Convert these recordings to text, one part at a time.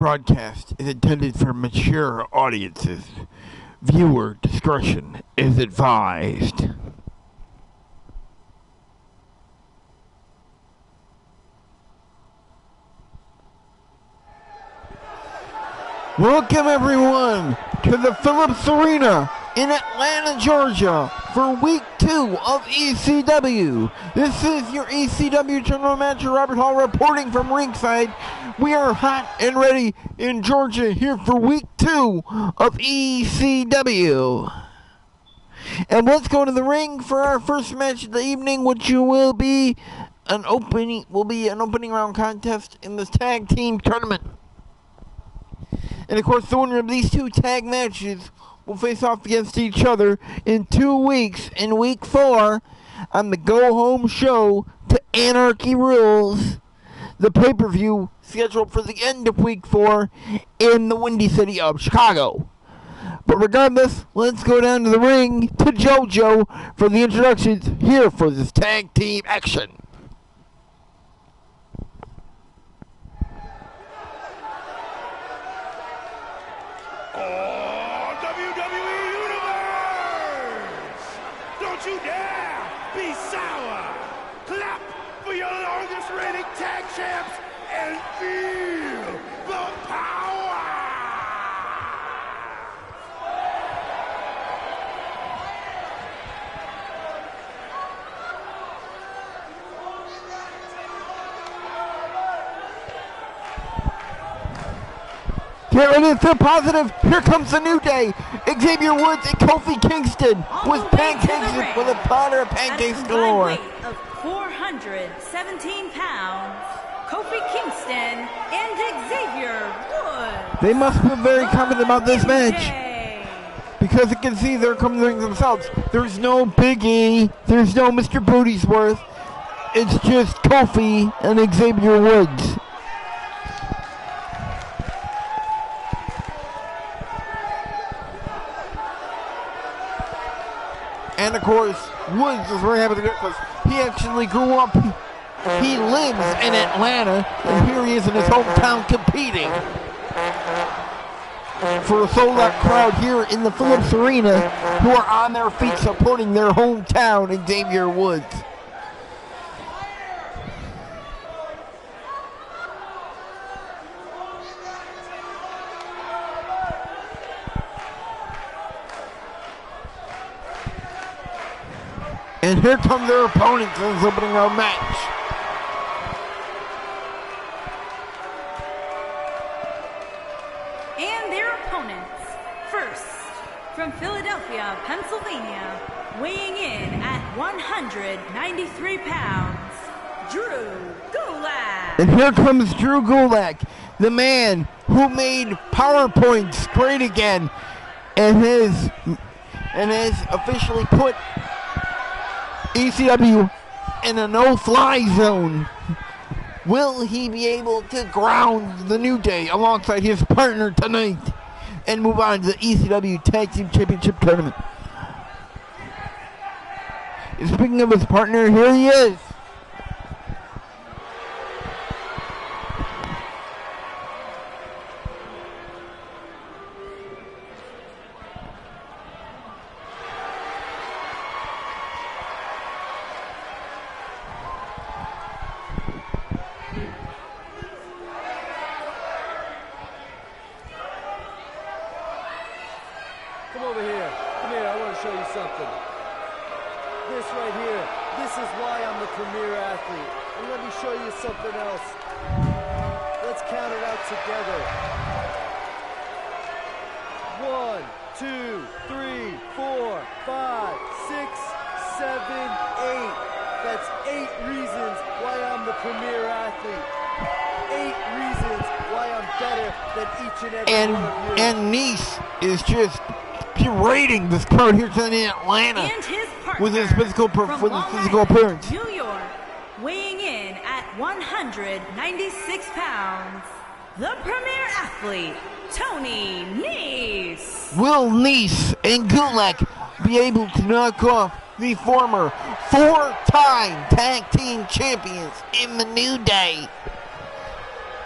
Broadcast is intended for mature audiences. Viewer discretion is advised. Welcome everyone to the Phillips Arena in Atlanta, Georgia for week 2 of ECW. This is your ECW General Manager Robert Hall reporting from ringside. We are hot and ready in Georgia here for week 2 of ECW. And let's go to the ring for our first match of the evening, which will be an opening round contest in this tag team tournament. And of course, the winner of these two tag matches will face off against each other in 2 weeks, in week 4, on the go-home show to Anarchy Rules, the pay-per-view scheduled for the end of week 4 in the Windy City of Chicago. But regardless, let's go down to the ring to JoJo for the introductions here for this tag team action. Don't you dare be sour! Clap for your longest reigning tag champs and feel the power! Get ready to feel positive. Here comes the New Day. Xavier Woods and Kofi Kingston with pancakes, with a platter of pancakes galore. Weight of 417 pounds, Kofi Kingston and Xavier Woods. They must feel very confident about this match, because you can see they're coming themselves. There's no Big E. There's no Mr. Bootiesworth. It's just Kofi and Xavier Woods. And of course, Woods is very happy to get because he actually grew up, he lives in Atlanta, and here he is in his hometown competing for a sold-out crowd here in the Phillips Arena who are on their feet supporting their hometown, Xavier Woods. And here come their opponents in this opening round match. And their opponents, first, from Philadelphia, Pennsylvania, weighing in at 193 pounds, Drew Gulak. And here comes Drew Gulak, the man who made PowerPoints great again and has officially put ECW in a no-fly zone. Will he be able to ground the New Day alongside his partner tonight and move on to the ECW Tag Team Championship Tournament? And speaking of his partner, here he is. Come over here. Come here, I want to show you something. This right here, this is why I'm the premier athlete. And let me show you something else. Let's count it out together. 1, 2, 3, 4, 5, 6, 7, 8. That's 8 reasons why I'm the premier athlete. 8 reasons why I'm better than each and every one of you. And Nice is just berating this crowd here tonight in Atlanta And his partner, with his physical from appearance. New York, weighing in at 196 pounds, the premier athlete, Tony Nese. Will Nice and Gulak be able to knock off the former 4-time tag team champions in the New Day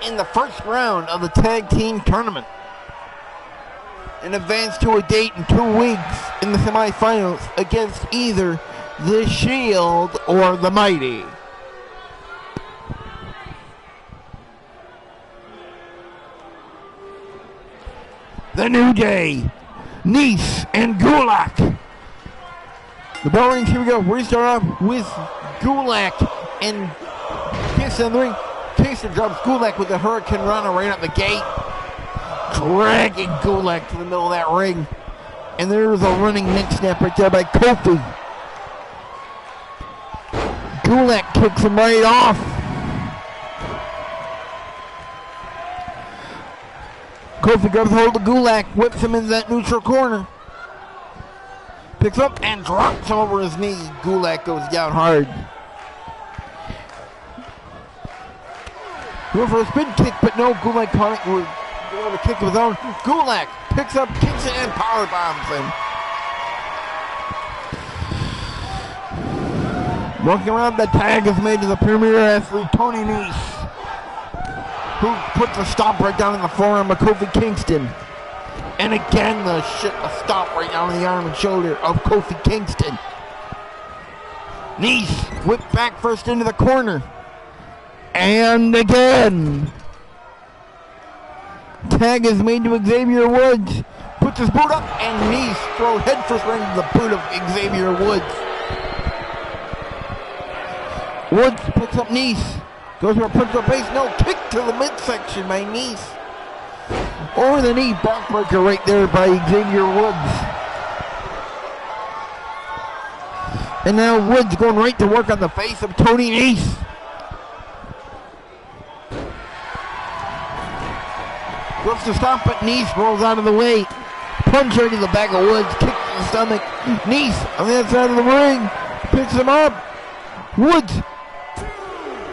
in the first round of the tag team tournament and advance to a date in 2 weeks in the semifinals against either the Shield or the Mighty. The New Day, Nice and Gulak. The bell rings, here we go. We start off with Gulak and Kingston in the ring. Kingston drops Gulak with the Hurricane Rana right out the gate, dragging Gulak to the middle of that ring. And there's a running neck snap right there by Kofi. Gulak kicks him right off. Kofi grabs hold of Gulak, whips him into that neutral corner. Picks up and drops him over his knee. Gulak goes down hard. Going for a spin kick, but no, Gulak caught it with a kick of his own. Gulak picks up Kingston and power bombs him. Walking around, the tag is made to the Premier Athlete, Tony Nese, who puts a stomp right down in the forearm of Kofi Kingston. And again, a stomp right down in the arm and shoulder of Kofi Kingston. Nese whipped back first into the corner. And again. Tag is made to Xavier Woods. Puts his boot up and Nese throws headfirst right into the boot of Xavier Woods. Woods picks up Nese. Goes for a punch to the face. No, kick to the midsection by Nese. Over the knee, backbreaker right there by Xavier Woods. And now Woods going right to work on the face of Tony Nese. Looks to stop, but Nese rolls out of the way. Punch right to the back of Woods, kick to the stomach. Nese on the other side of the ring, picks him up. Woods,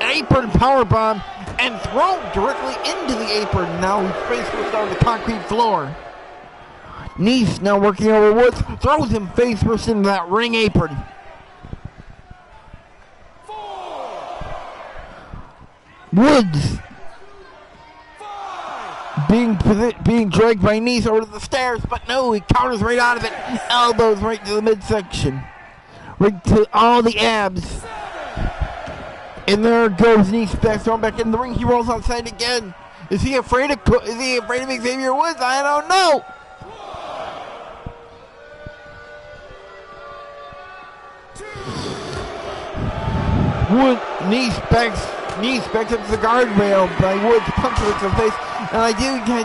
an apron powerbomb, and thrown directly into the apron. Now he's face first on the concrete floor. Nese now working over Woods, throws him face first into that ring apron. Woods being dragged by Nese over to the stairs, but no, he counters right out of it. Elbows right to the midsection, right to all the abs. And there goes Nese back, thrown back in the ring. He rolls outside again. Is he afraid of Xavier Woods? I don't know. Nese backs up to the guardrail by Woods, punches him to the face. And I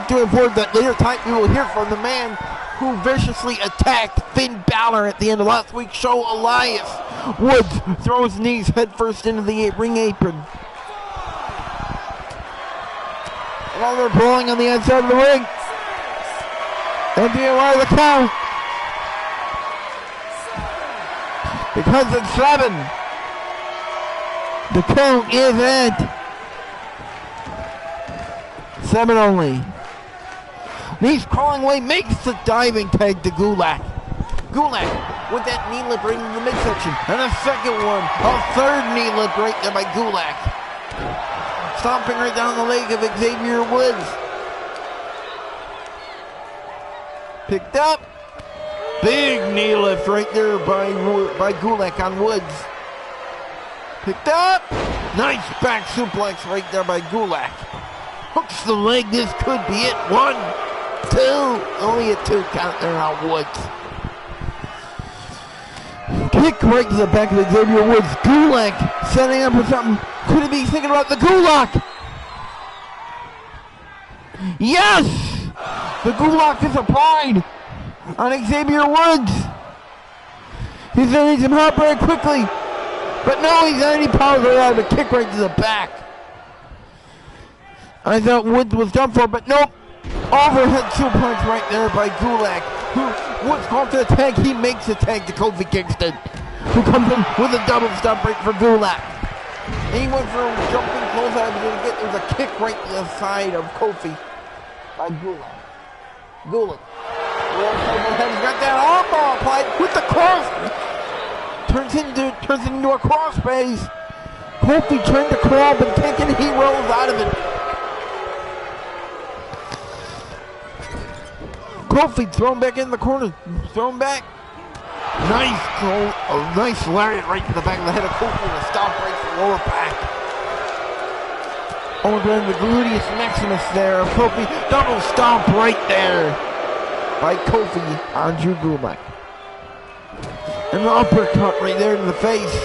do report that later tonight we will hear from the man who viciously attacked Finn Balor at the end of last week's show, Elias. Woods throws Nese headfirst into the ring apron. And now they're brawling on the outside of the ring. And DIY the count. Because it's 7. The count is at 7 only. Nese crawling away, makes the diving tag to Gulak. Gulak with that knee lip right into the midsection. And a second one. A third knee lip right there by Gulak. Stomping right down the leg of Xavier Woods. Picked up. Big knee lift right there by Gulak on Woods. Picked up. Nice back suplex right there by Gulak. Hooks the leg. This could be it. 1, 2. Only a 2 count there on Woods. Kick right to the back of Xavier Woods. Gulak setting up for something. Could he be thinking about the Gulak? Yes! The Gulak is applied on Xavier Woods. He's going to need some help very quickly. But no, he's already powered out a kick right to the back. I thought Woods was done for, but nope. Overhead suplex right there by Gulak. Woods calls for the tag. He makes the tag to Kofi Kingston, who comes in with a double stomp break for Gulak. And he went for a jumping clothesline, but there's a kick right to the side of Kofi by Gulak. Gulak. He's got that armbar applied with the cross. Turns it into a crossface. Kofi trying to crawl, but taking, he rolls out of it. Kofi thrown back in the corner. Thrown back. Nice throw. A nice lariat right to the back of the head of Kofi and a stomp right to the lower back. Overland the gluteus maximus there. Kofi double stomp right there by Kofi on Drew Gulak. And the uppercut right there to the face.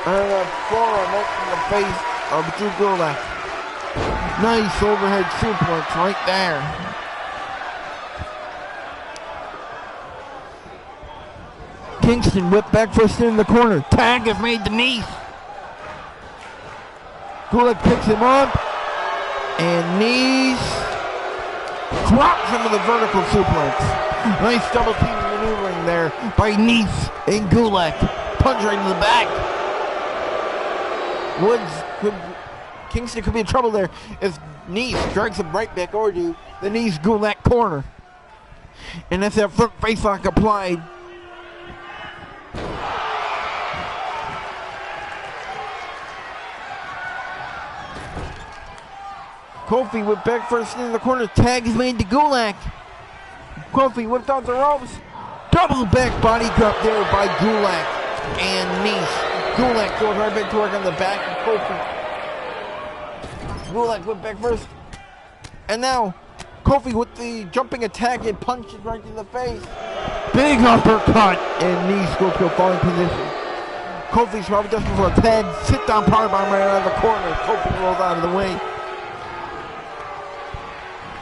And a forearm right in the face of Drew Gulak. Nice overhead suplex right there. Kingston whipped back first in the corner. Tag is made to Nice. Gulak picks him up. And Nice drops him with a vertical suplex. Nice double team maneuvering there by Nice and Gulak. Punch right in the back. Kingston could be in trouble there if Nice drags him right back over to the Nice Gulak corner. And that's that front face lock applied. Kofi whipped back first in the corner. Tag is made to Gulak. Kofi whipped out the ropes. Double back body drop there by Gulak and Nice. Gulak goes right back to work on the back of Kofi. Gulak whipped back first. And now Kofi with the jumping attack and punches right to the face. Big uppercut and Nice goes to a falling position. Kofi's probably just before a tag. Sit down powerbomb right out of the corner. Kofi rolls out of the way.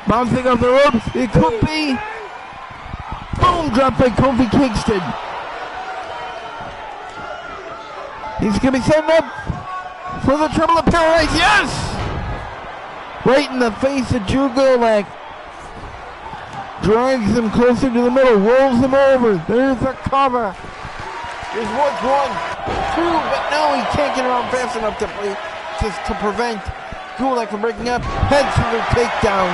Bouncing off the ropes, it could be. Boom drop by Kofi Kingston. He's going to be setting up for the triple of paradise. Yes! Right in the face of Drew Gulak. Drags him closer to the middle, rolls him over. There's a cover. There's Woods 1, 2, but no, he can't get around fast enough to prevent Gulak from breaking up. Head to the takedown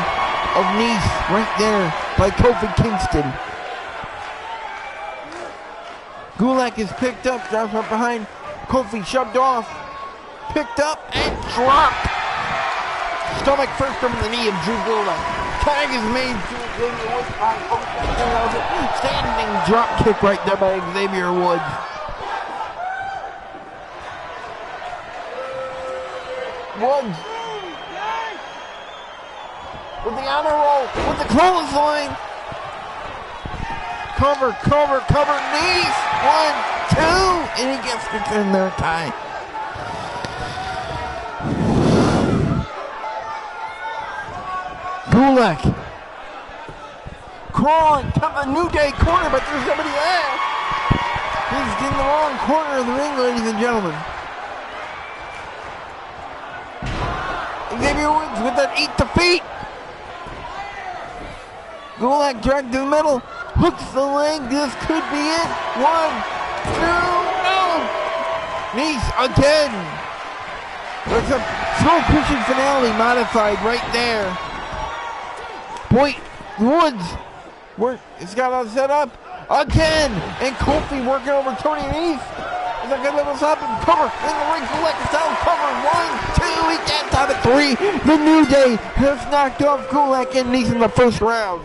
of Nice right there by Kofi Kingston. Gulak is picked up, drops right behind. Kofi shoved off, picked up, and dropped. Stomach first from the knee of Drew Gulak. Tag is made to Xavier Woods. Standing drop kick right there by Xavier Woods. Woods with the honor roll, with the clothesline. Cover, knees. 1, 2, and he gets it in there, tie. Gulak crawling to the New Day corner, but there's nobody there. He's in the wrong corner of the ring, ladies and gentlemen. Xavier Woods with that eat the feet. Gulak dragged to the middle, hooks the leg, this could be it. 1, 2, no! Nice again. There's a slow pushing finale modified right there. Boy, Woods, it's got all set up again, and Kofi working over Tony Nice. Is that good little stop and cover in the ring? Gulak is down, cover. 1, 2, he can't top it. 3. The New Day has knocked off Gulak and Nice in the first round.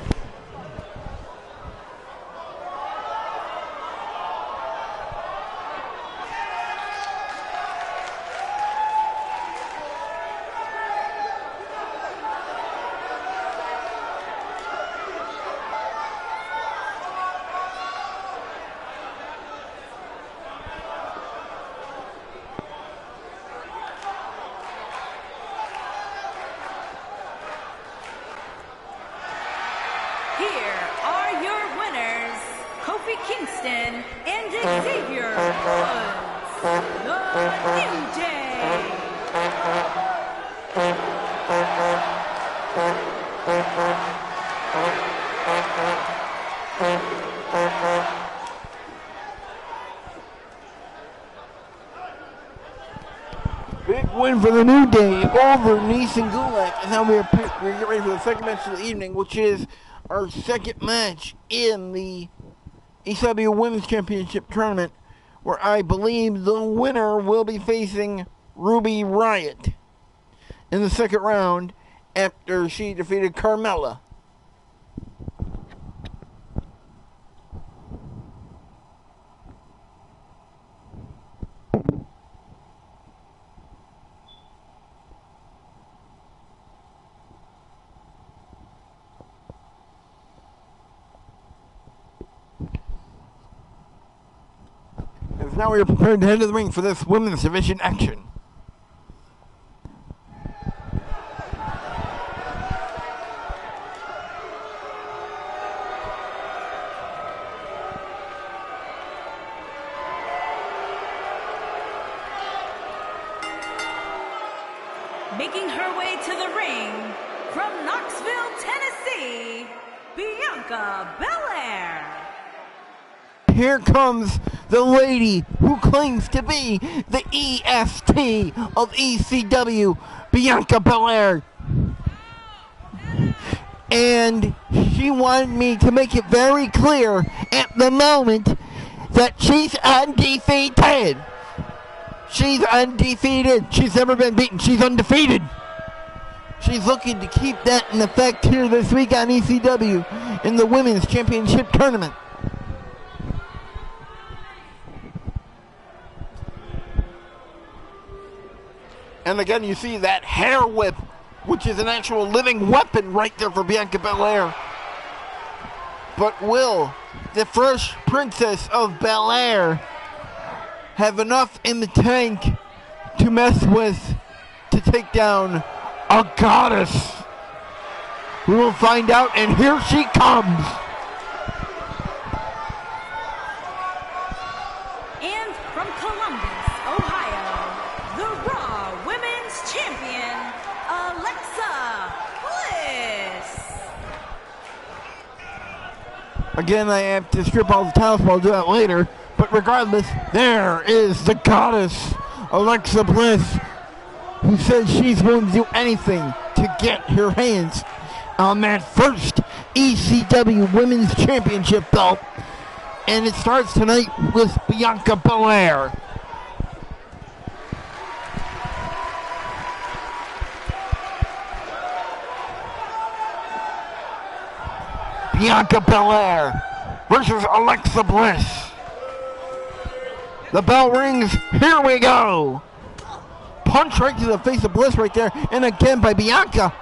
Kingston and Xavier Woods, the New Day. Big win for the New Day over Nice and Gulak. And now we're getting ready for the second match of the evening, which is our second match in the ECW Women's Championship Tournament, where I believe the winner will be facing Ruby Riott in the second round after she defeated Carmella Now we are prepared to head to the ring for this women's division action. Making her way to the ring from Knoxville, Tennessee, Bianca Belair. Here comes the lady who claims to be the EST of ECW, Bianca Belair. And she wanted me to make it very clear at the moment that she's undefeated. She's undefeated. She's never been beaten. She's undefeated. She's looking to keep that in effect here this week on ECW in the Women's Championship Tournament. And again, you see that hair whip, which is an actual living weapon right there for Bianca Belair. But will the Fresh Princess of Bel-Air have enough in the tank to mess with, to take down a goddess? We will find out, and here she comes. And from Columbus, Ohio, the Raw Women's Champion, Alexa Bliss. Again, I have to strip all the towels, but I'll do that later. But regardless, there is the goddess, Alexa Bliss, who says she's willing to do anything to get her hands on that first ECW Women's Championship belt. And it starts tonight with Bianca Belair. Bianca Belair versus Alexa Bliss. The bell rings. Here we go. Punch right to the face of Bliss right there. And again by Bianca.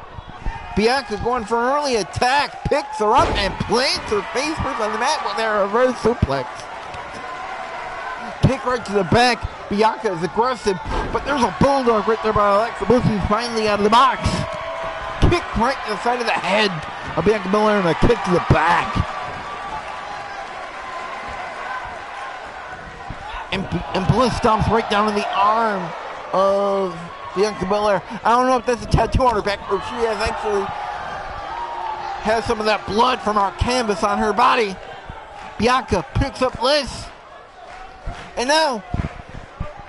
Bianca going for an early attack. Picks her up and plants her face first on the mat with their reverse suplex. Kick right to the back. Bianca is aggressive. But there's a bulldog right there by Alexa Bliss, who's finally out of the box. Kick right to the side of the head of Bianca Belair and a kick to the back. And Bliss stomps right down in the arm of Bianca Belair. I don't know if that's a tattoo on her back or if she has some of that blood from our canvas on her body. Bianca picks up Bliss. And now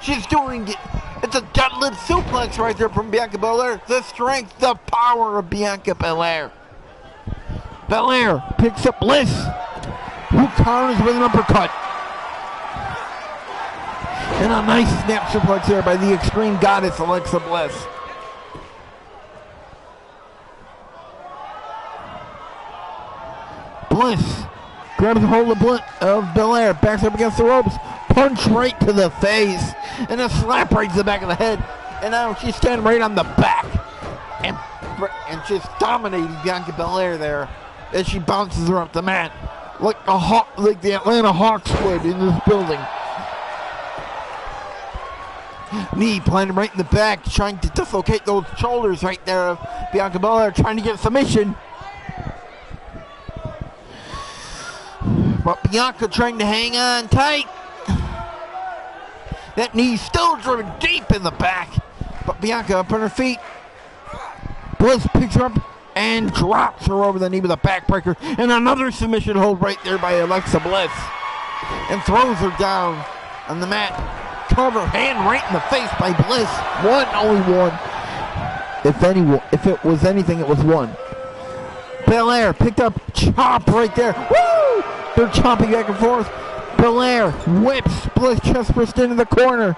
she's doing it. It's a deadlift suplex right there from Bianca Belair. The strength, the power of Bianca Belair. Belair picks up Bliss, who counters with an uppercut. And a nice snap suplex there by the Extreme Goddess, Alexa Bliss. Bliss grabs a hold of Belair, backs up against the ropes, punch right to the face, and a slap right to the back of the head. And now she's standing right on the back and just dominating Bianca Belair there as she bounces her up the mat like the Atlanta Hawks would in this building. Knee planted right in the back, trying to dislocate those shoulders right there of Bianca Belair, trying to get a submission. But Bianca trying to hang on tight. That knee still driven deep in the back. But Bianca up on her feet. Bliss picks her up and drops her over the knee with a backbreaker. And another submission hold right there by Alexa Bliss. And throws her down on the mat. Cover, hand right in the face by Bliss. Only one. If it was anything, it was one. Belair picked up, chop right there. Woo! They're chopping back and forth. Belair whips Bliss chest first into the corner.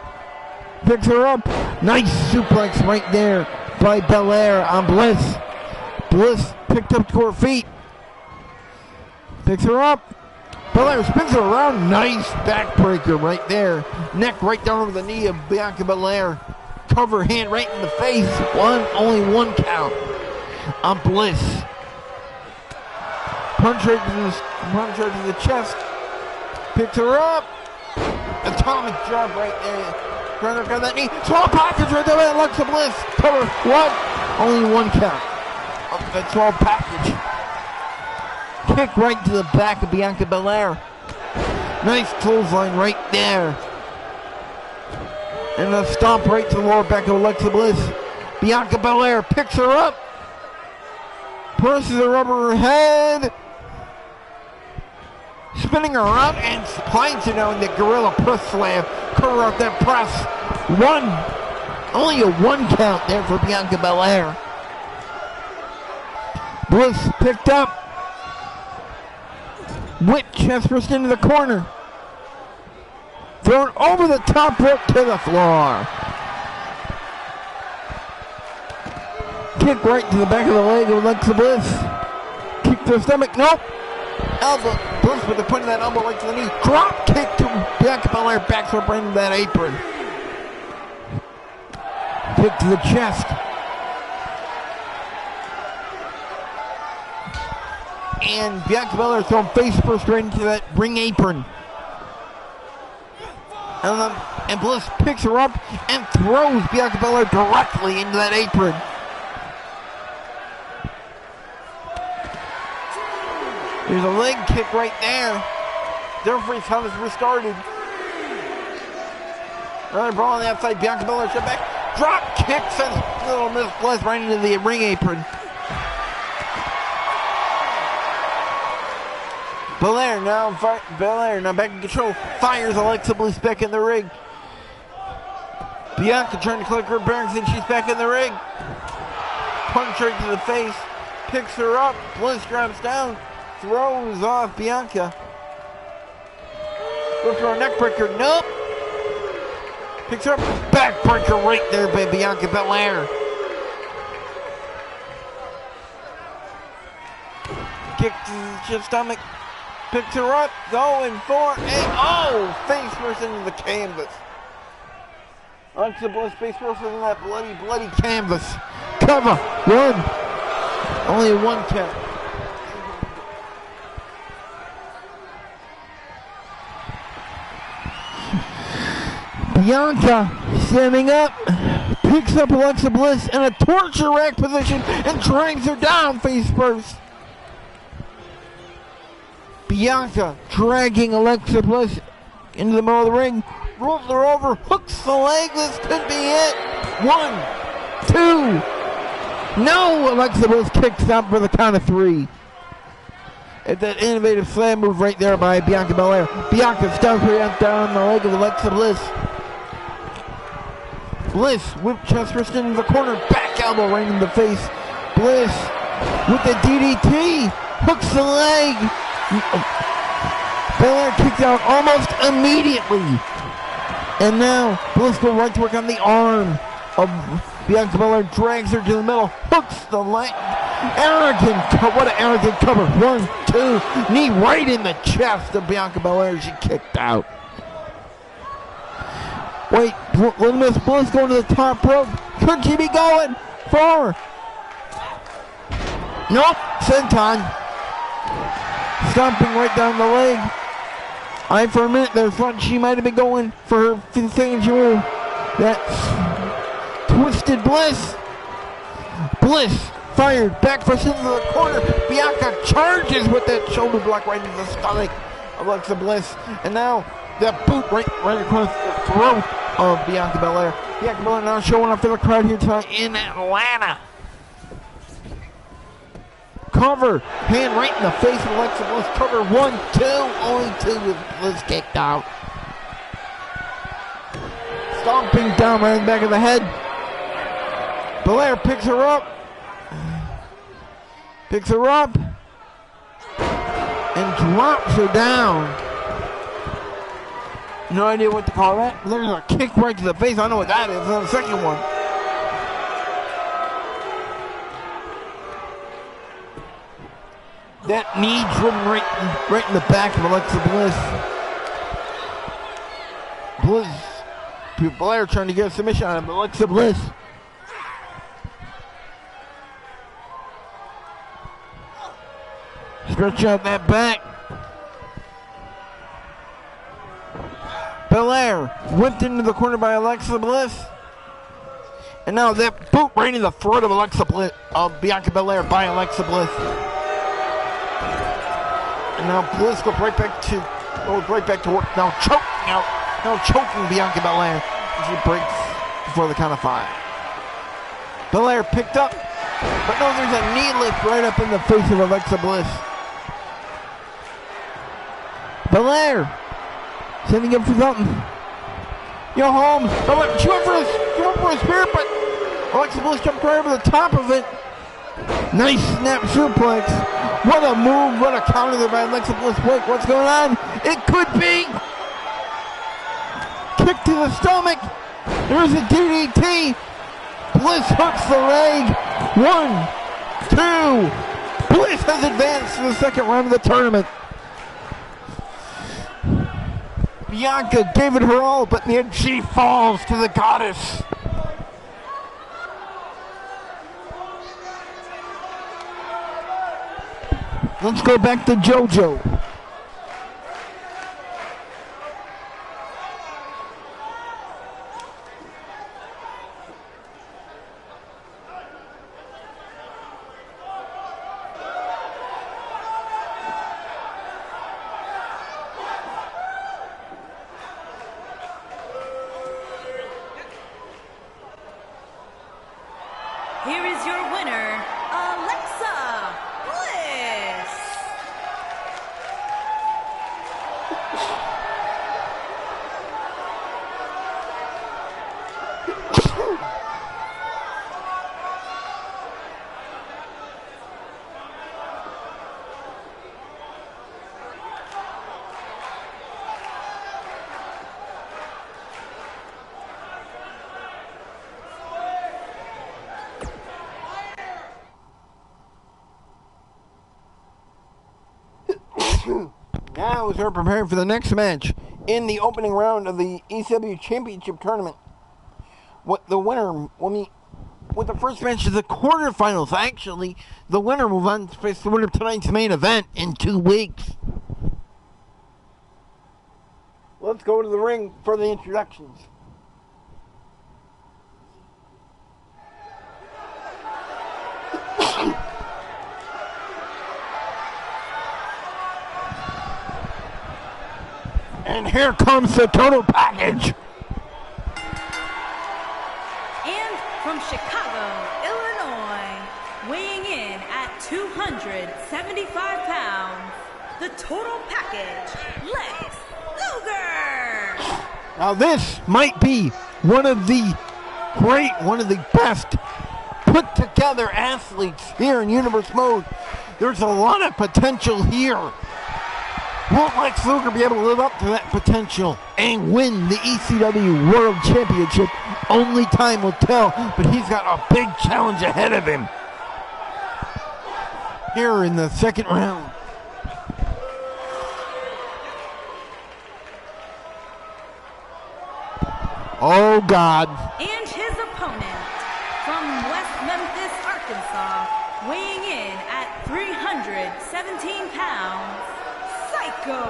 Picks her up. Nice suplex right there by Belair on Bliss. Bliss picked up to her feet. Picks her up. Belair spins her around. Nice backbreaker right there. Neck right down over the knee of Bianca Belair. Cover hand right in the face. Only one count on Bliss. Punch right to the chest. Picks her up. atomic drop right there. Trying to grab that knee. Small package right there. Alexa Bliss. Cover. What? Only one count. Up that small package. Kick right to the back of Bianca Belair. Nice clothesline right there. And a stomp right to the lower back of Alexa Bliss. Bianca Belair picks her up. Presses her over her head. Spinning her out and finds her now in the Gorilla Press Slam. Cover out that press. Only a one count there for Bianca Belair. Bliss picked up. Whip chest first into the corner. Thrown over the top rope to the floor. Kick right to the back of the leg of Alexa Bliss. Kick to the stomach. Nope. Elbow. Bliss with the point of that elbow right to the knee. Drop kick to Bianca Belair. Backs her right into that apron. Kick to the chest. And Bianca Belair thrown face first right into that ring apron. And Bliss picks her up and throws Bianca Belair directly into that apron. There's a leg kick right there. The referee's time is restarted. Another brawl on the outside. Bianca Belair shut back. Drop kick sends little Miss Bliss right into the ring apron. Belair now back in control. Fires Alexa Bliss back in the ring. Bianca trying to collect her bearings and she's back in the ring. Punch right to the face. Picks her up. Bliss drops down. Throws off Bianca. Look for a neck breaker. Nope. Picks her up. Backbreaker right there by Bianca Belair. Kick to the stomach. Picks her up. Going for a face first into the canvas. Alexa Bliss face first into that bloody canvas. Cover. One. Only a one count. Bianca standing up, picks up Alexa Bliss in a torture rack position and drags her down face first. Bianca dragging Alexa Bliss into the middle of the ring, rolls her over, hooks the leg. This could be it. 1, 2. No, Alexa Bliss kicks out for the count of 3. At that innovative slam move right there by Bianca Belair. Bianca stomps her down the leg of Alexa Bliss. Bliss whip chest first into the corner, back elbow right in the face. Bliss with the DDT, hooks the leg. Belair kicks out almost immediately. And now Bliss goes right to work on the arm of Bianca Belair, drags her to the middle, hooks the leg. What an arrogant cover. 1, 2, knee right in the chest of Bianca Belair. She kicked out. Wait, Miss Bliss going to the top rope. Could she be going? 4. Nope, senton. Stomping right down the leg. For a minute there, thought she might have been going for her signature move. That's Twisted Bliss. Bliss fired back first into the corner. Bianca charges with that shoulder block right into the stomach of Alexa Bliss. And now that boot right across the throat of Bianca Belair. Bianca Belair now showing up for the crowd here tonight in Atlanta. Cover, hand right in the face of Alexa Bliss. Cover 1, 2, only 2 with Bliss kicked out. Stomping down right in the back of the head. Belair picks her up. And drops her down. No idea what to call that. There's a kick right to the face. I know what that is. The second one. That knee driven right in the back of Alexa Bliss. Belair trying to get a submission on him. Alexa Bliss. Stretch out that back. Belair Belair whipped into the corner by Alexa Bliss. And now that boot right in the throat of Bianca Belair by Alexa Bliss. And now Bliss goes right back to work. Now choking Bianca Belair. She breaks before the count of 5. Belair picked up, but no, there's a knee lift right up in the face of Alexa Bliss. Belair setting up for something. Yo, Holmes. She went for a spear, but Alexa Bliss jumped right over the top of it. Nice snap suplex. What a move. What a counter there by Alexa Bliss. Wait, what's going on? It could be. Kick to the stomach. There's a DDT. Bliss hooks the leg. 1, 2. Bliss has advanced to the second round of the tournament. Bianca gave it her all, but in the end she falls to the goddess. Let's go back to JoJo. Here is your winner, Alexa Bliss. Now as we're preparing for the next match in the opening round of the ECW Championship Tournament. What the winner will meet with the first match of the quarterfinals. Actually, the winner will move on to face the winner of tonight's main event in 2 weeks. Let's go to the ring for the introductions. And here comes the total package. And from Chicago, Illinois, weighing in at 275 pounds, the total package, Lex Luger. Now this might be one of the best put together athletes here in Universe Mode. There's a lot of potential here. Will Lex Luger be able to live up to that potential and win the ECW World Championship? Only time will tell, but he's got a big challenge ahead of him. Here in the second round. Oh, God. And his opponent from West Memphis, Arkansas, weighing in at 317 pounds, Psycho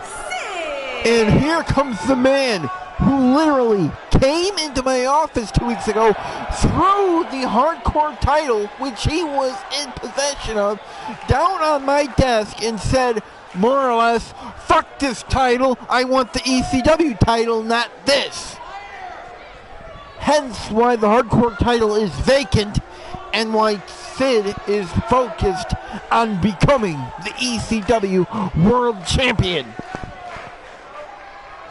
Sid. And here comes the man who literally came into my office 2 weeks ago, threw the hardcore title, which he was in possession of, down on my desk and said, more or less, fuck this title, I want the ECW title, not this. Hence why the hardcore title is vacant and why Sid is focused on becoming the ECW World Champion.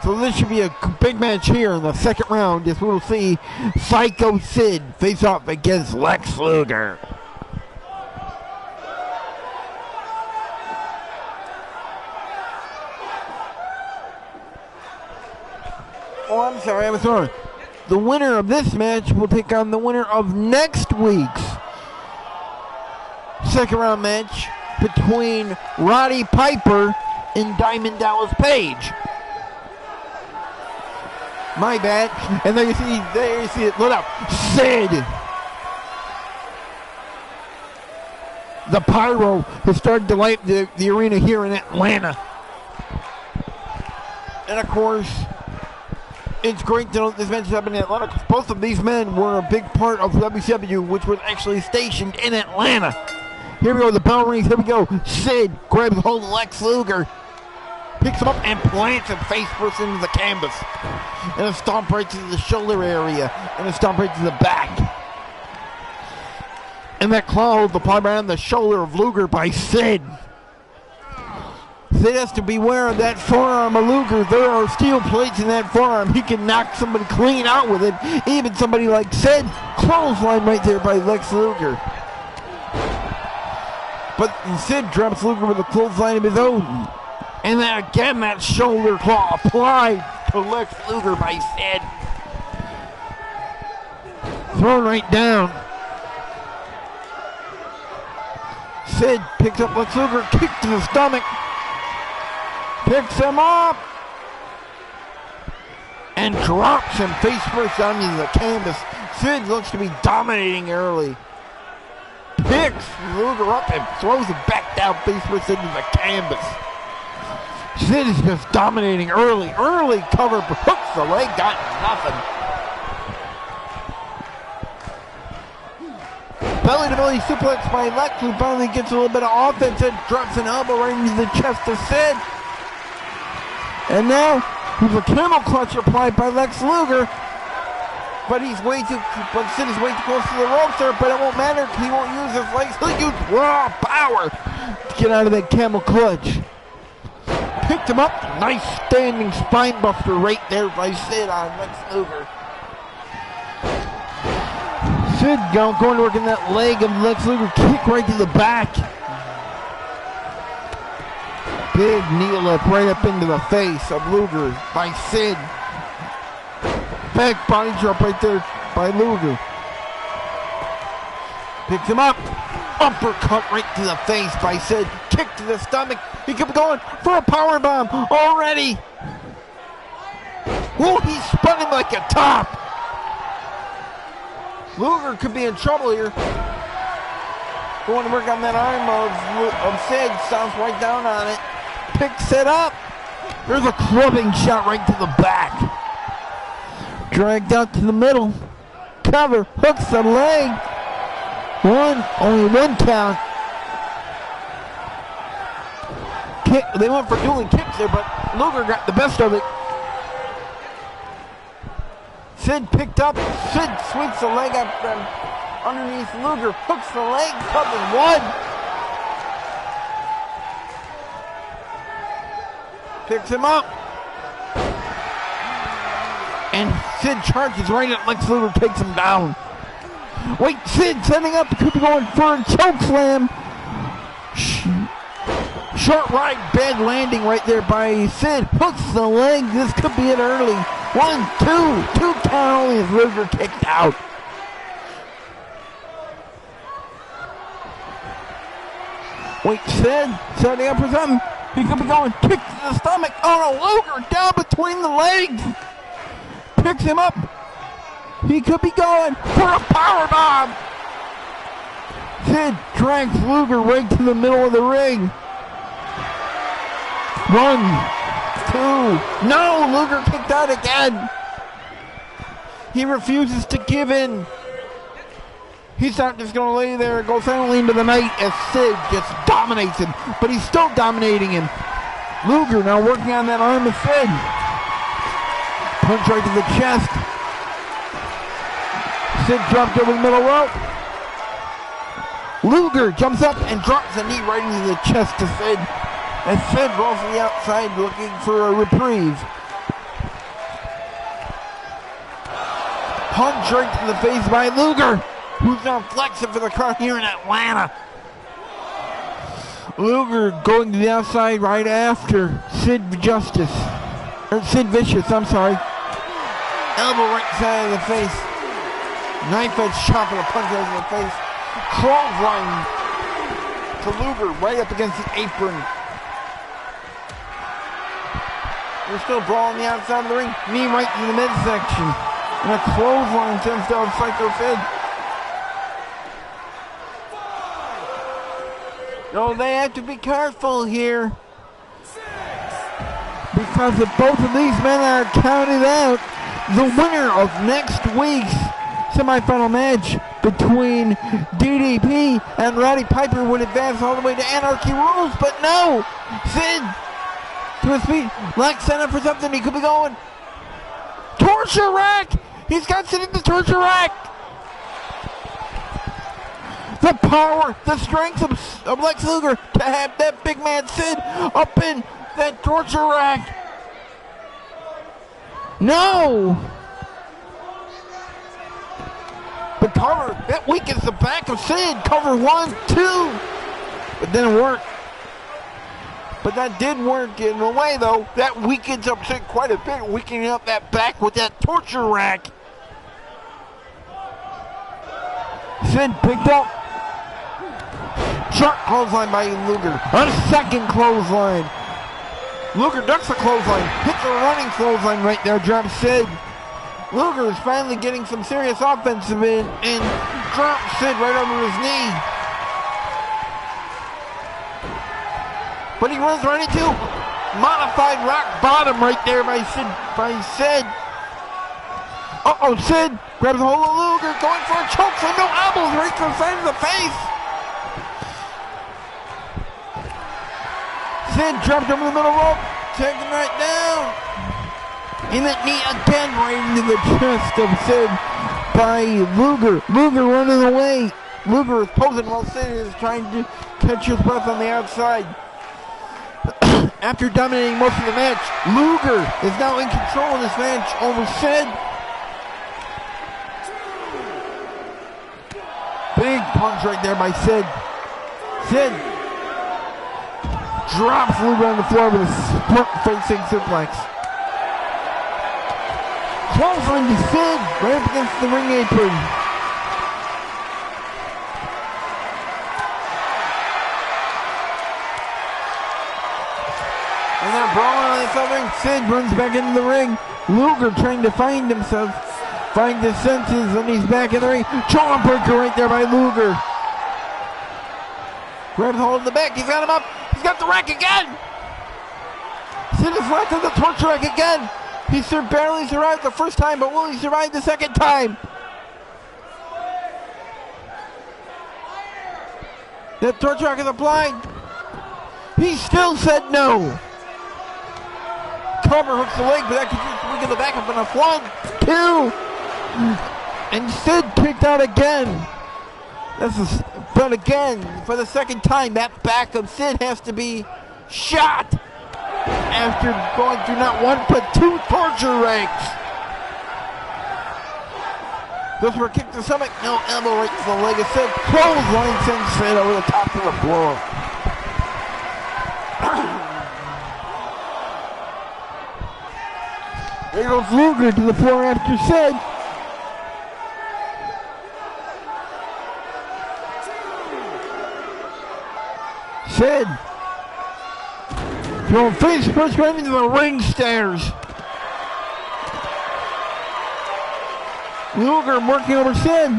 So this should be a big match here in the second round as we'll see Psycho Sid face off against Lex Luger. Oh, I'm sorry, I was wrong. The winner of this match will take on the winner of next week's second round match between Roddy Piper and Diamond Dallas Page. My bad. And there you see it lit up. Sid. The pyro has started to light the arena here in Atlanta. And of course, It's great to know this match is happening in Atlanta because both of these men were a big part of WCW, which was actually stationed in Atlanta. Here we go, the bell rings, here we go. Sid grabs hold of Lex Luger, picks him up and plants him face first into the canvas. And a stomp right to the shoulder area, and a stomp right to the back. And that claw hold applied right on the shoulder of Luger by Sid. Sid has to beware of that forearm of Luger. There are steel plates in that forearm. He can knock somebody clean out with it. Even somebody like Sid. Clothesline right there by Lex Luger. But Sid drops Luger with a clothesline of his own. And then again, that shoulder claw applied to Lex Luger by Sid. Thrown right down. Sid picks up Lex Luger, kick to the stomach. Picks him up. And drops him face first onto the canvas. Sid looks to be dominating early. Picks Luger up and throws him back down face first into the canvas. Sid is just dominating early. Early cover, hooks the leg, got nothing. Belly-to-belly suplex by Lex, who finally gets a little bit of offense and drops an elbow right into the chest of Sid. And now, there's a camel clutch applied by Lex Luger. But Sid is way too close to the ropes there, but it won't matter because he won't use his legs. He'll use raw power to get out of that camel clutch. Picked him up. Nice standing spine buster right there by Sid on Lex Luger. Sid going to work in that leg of Lex Luger. Kick right to the back. Big knee lift right up into the face of Luger by Sid. Back body drop right there by Luger. Picks him up. Uppercut right to the face by Sid. Kick to the stomach. He could be going for a power bomb already. Whoa, he's spinning like a top. Luger could be in trouble here. Going to work on that arm of Sid. Stomps right down on it. Picks it up. There's a clubbing shot right to the back. Dragged out to the middle. Cover. Hooks the leg. Only one count. Kick. They went for dueling kicks there, but Luger got the best of it. Sid picked up. Sid sweeps the leg up from underneath Luger. Hooks the leg. Cover one. Picks him up. And Sid charges right at Lex Luger, takes him down. Wait, Sid setting up, could be going for a choke slam. Short right, bad landing right there by Sid. Hooks the leg, this could be it early. 1, 2 count only as Luger kicked out. Wait, Sid setting up for something. He could be going, kick to the stomach. Oh no, Luger down between the legs. Picks him up. He could be going for a power bomb. Sid drags Luger right to the middle of the ring. 1, 2. No, Luger kicked out again. He refuses to give in. He's not just going to lay there and go silently into the night as Sid just dominates him. But he's still dominating him. Luger now working on that arm of Sid. Punch right to the chest. Sid dropped over the middle rope. Luger jumps up and drops a knee right into the chest of Sid. And Sid rolls to the outside looking for a reprieve. Punch right to the face by Luger, who's now flexing for the crowd here in Atlanta. Luger going to the outside right after Sid Vicious, I'm sorry. Elbow right side of the face. Knife edge chop and a punch over the face. Clothesline to Luger right up against the apron. They're still brawling the outside of the ring. Knee right in the midsection. And a clothesline sends down Psycho Sid. No, they have to be careful here. Because if both of these men are counted out, the winner of next week's semifinal match between DDP and Roddy Piper would advance all the way to Anarchy Rules, but no! Sid to his feet, like set up for something, he could be going. Torture rack! He's got Sid in the torture rack! The power, the strength of Lex Luger to have that big man Sid up in that torture rack. No! The cover, that weakens the back of Sid. Cover 1, 2. But didn't work. But that did work in a way, though. That weakens up Sid quite a bit, weakening up that back with that torture rack. Sid picked up. Sharp clothesline by Luger. A second clothesline. Luger ducks the clothesline. Hits a running clothesline right there. Drops Sid. Luger is finally getting some serious offensive in and drops Sid right over his knee. But he runs right into modified rock bottom right there by Sid. Uh-oh, Sid grabs a hold of Luger, going for a choke slam. No elbows right to the side of the face. Sid dropped him in the middle rope, taking right down. And that knee again right into the chest of Sid by Luger. Luger running away. Luger is posing while Sid is trying to catch his breath on the outside. After dominating most of the match, Luger is now in control of this match over Sid. Big punch right there by Sid. Sid drops Luger on the floor with a split-facing suplex. Clothesline to Sid, right up against the ring apron. And they're brawling on the outside ring. Sid runs back into the ring. Luger trying to find himself, find his senses, and he's back in the ring. Jawbreaker right there by Luger. Grabs hold of the back, he's got him up. He's got the rack again. Sid is locked on the torture rack again. He barely survived the first time, but will he survive the second time? That torture rack is applied. He still said no. Cover hooks the leg, but that continues to weaken the back up enough. 1, 2. And Sid kicked out again. But again, for the second time, that back of Sid has to be shot. After going through not 1 but 2 torture racks. Goes for a kick to the stomach. No, elbow right to the leg of Sid. Clothesline sends Sid over the top of the floor. There goes Luger to the floor after Sid. Sid throwing face first right into the ring stairs. Luger working over Sid.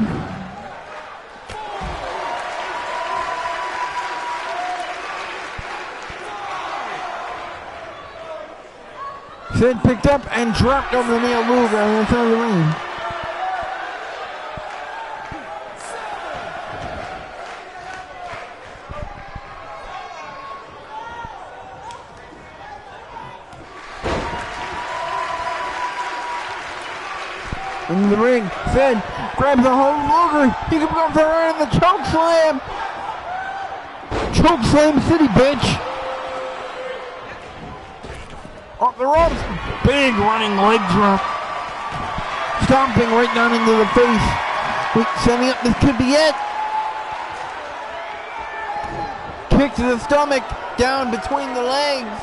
Sid picked up and dropped over the knee of Luger on the side of the ring. In the ring, Sid grabs a hold of Luger. He can go for right in the choke slam. Choke slam city, bitch. Off the ropes. Big running leg drop. Stomping right down into the face. Setting up, this could be it. Kick to the stomach, down between the legs.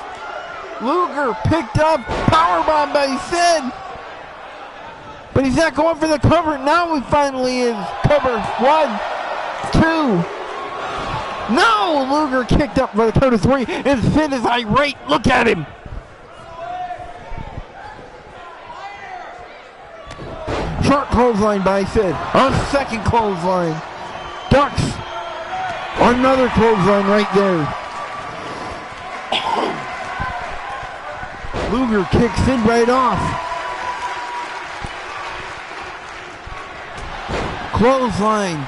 Luger picked up, powerbomb by Sid. But he's not going for the cover. Now he finally is. Cover. 1, 2. No! Luger kicked up for the count of 3. And Sid is irate. Look at him. Short clothesline by Sid. A second clothesline. Ducks. Another clothesline right there. Luger kicks Sid right off. Clothesline.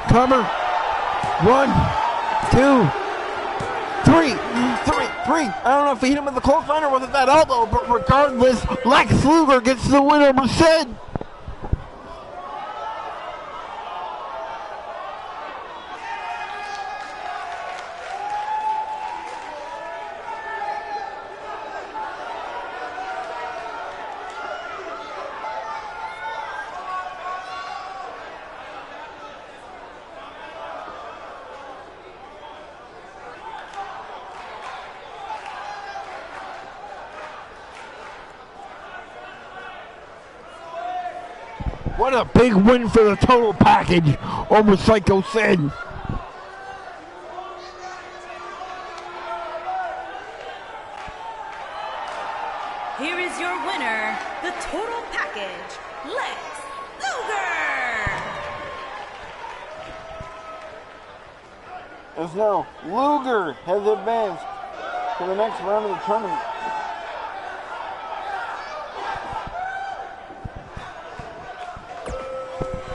Cover. 1, 2, 3. I don't know if he hit him with the clothesline or was it that elbow, but regardless, Lex Luger gets the win over Sid. What a big win for the total package over Psycho Sid. Here is your winner, the total package, Lex Luger. As now, Luger has advanced to the next round of the tournament.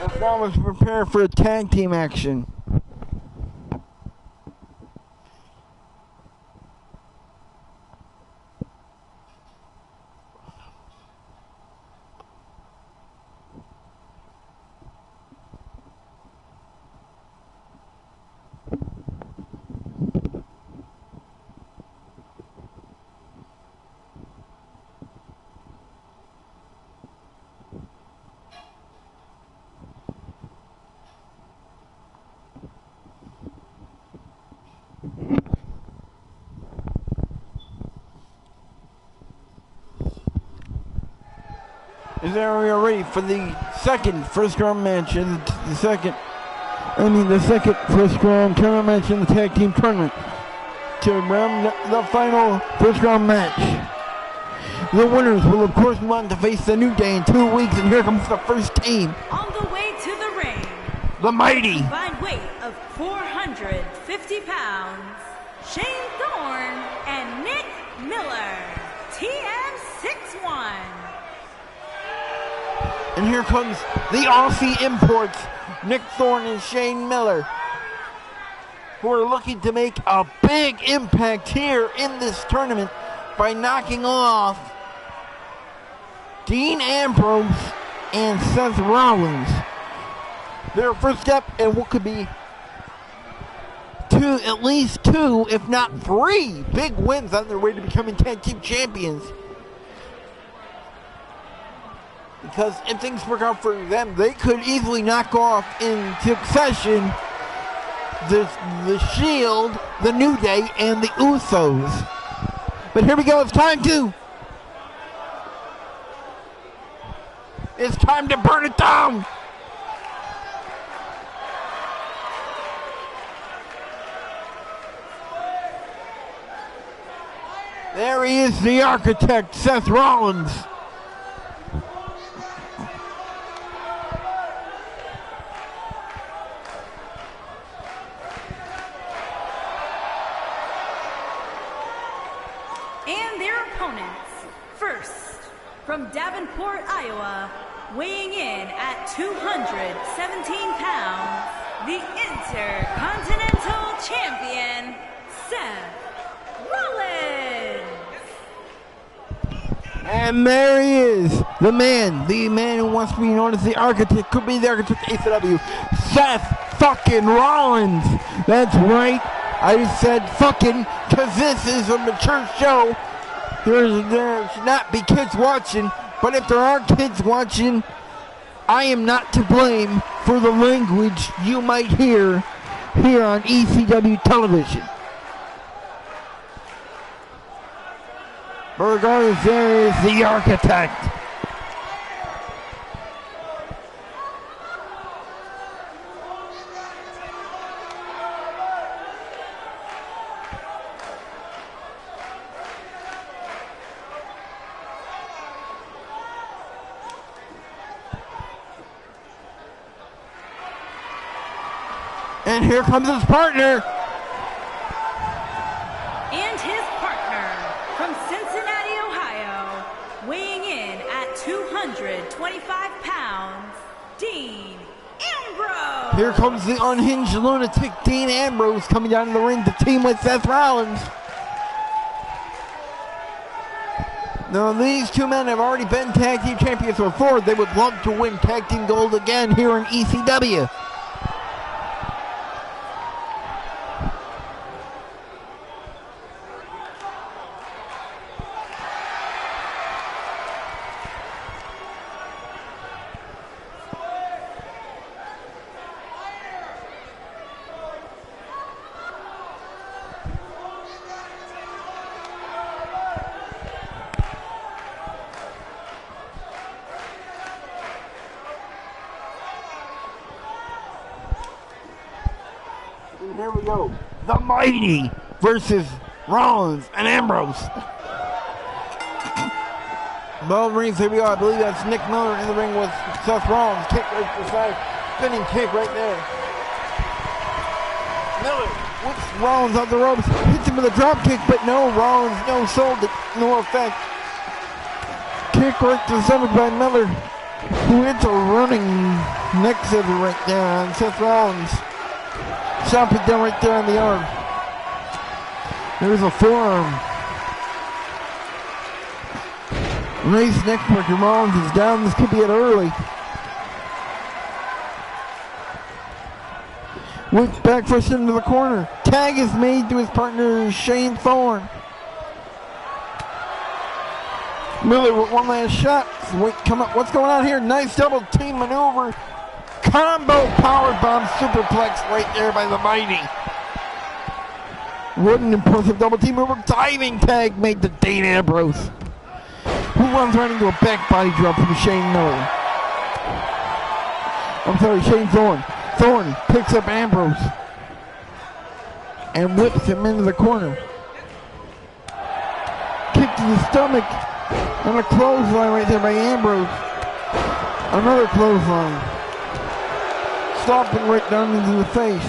As now let's prepare for a tag team action. Is there we are ready for the second first round match and the second first round tournament match in the tag team tournament. To round the final first round match. The winners will of course move on to face the New Day in 2 weeks, and here comes the first team. On the way to the ring, the mighty combined weight of 450 pounds, Shane Thorne and Nick Miller, TM61. And here comes the Aussie imports, Nick Thorne and Shane Miller, who are looking to make a big impact here in this tournament by knocking off Dean Ambrose and Seth Rollins. Their first step in what could be at least two, if not three, big wins on their way to becoming tag team champions. Because if things work out for them, they could easily knock off in succession the Shield, the New Day, and the Usos. But here we go, it's time to burn it down. There he is, the architect, Seth Rollins. From Davenport, Iowa, weighing in at 217 pounds, the Intercontinental Champion, Seth Rollins. And there he is, the man who wants to be known as the architect, could be the architect of ECW, Seth fucking Rollins. That's right, I said fucking, because this is a mature show. There should not be kids watching, but if there are kids watching, I am not to blame for the language you might hear here on ECW television. But regardless, there is the architect. And here comes his partner. And his partner from Cincinnati, Ohio, weighing in at 225 pounds, Dean Ambrose. Here comes the unhinged lunatic Dean Ambrose coming down to the ring to team with Seth Rollins. Now, these two men have already been tag team champions before. They would love to win tag team gold again here in ECW. Here we go. The Mighty versus Rollins and Ambrose. Bell rings, here we go. I believe that's Nick Miller in the ring with Seth Rollins. Kick right to the side. Spinning kick right there. Miller whips Rollins off the ropes. Hits him with a drop kick, but no, Rollins no sold it. No effect. Kick right to the stomach by Miller, who hits a running neck scissor right there on Seth Rollins. Chop it down right there on the arm. There's a forearm. Nice neck breaker. Rollins is down. This could be it early. Whipped back first into the corner. Tag is made to his partner Shane Thorne. Miller with one last shot. Wait, come up. What's going on here? Nice double team maneuver. Combo powerbomb superplex right there by the Mighty. What an impressive double team over. Diving tag made to Dean Ambrose, who runs right into a back body drop from Shane Miller. I'm sorry, Shane Thorne. Thorne picks up Ambrose and whips him into the corner. Kick to the stomach and a clothesline right there by Ambrose. Another clothesline. Stomping right down into the face.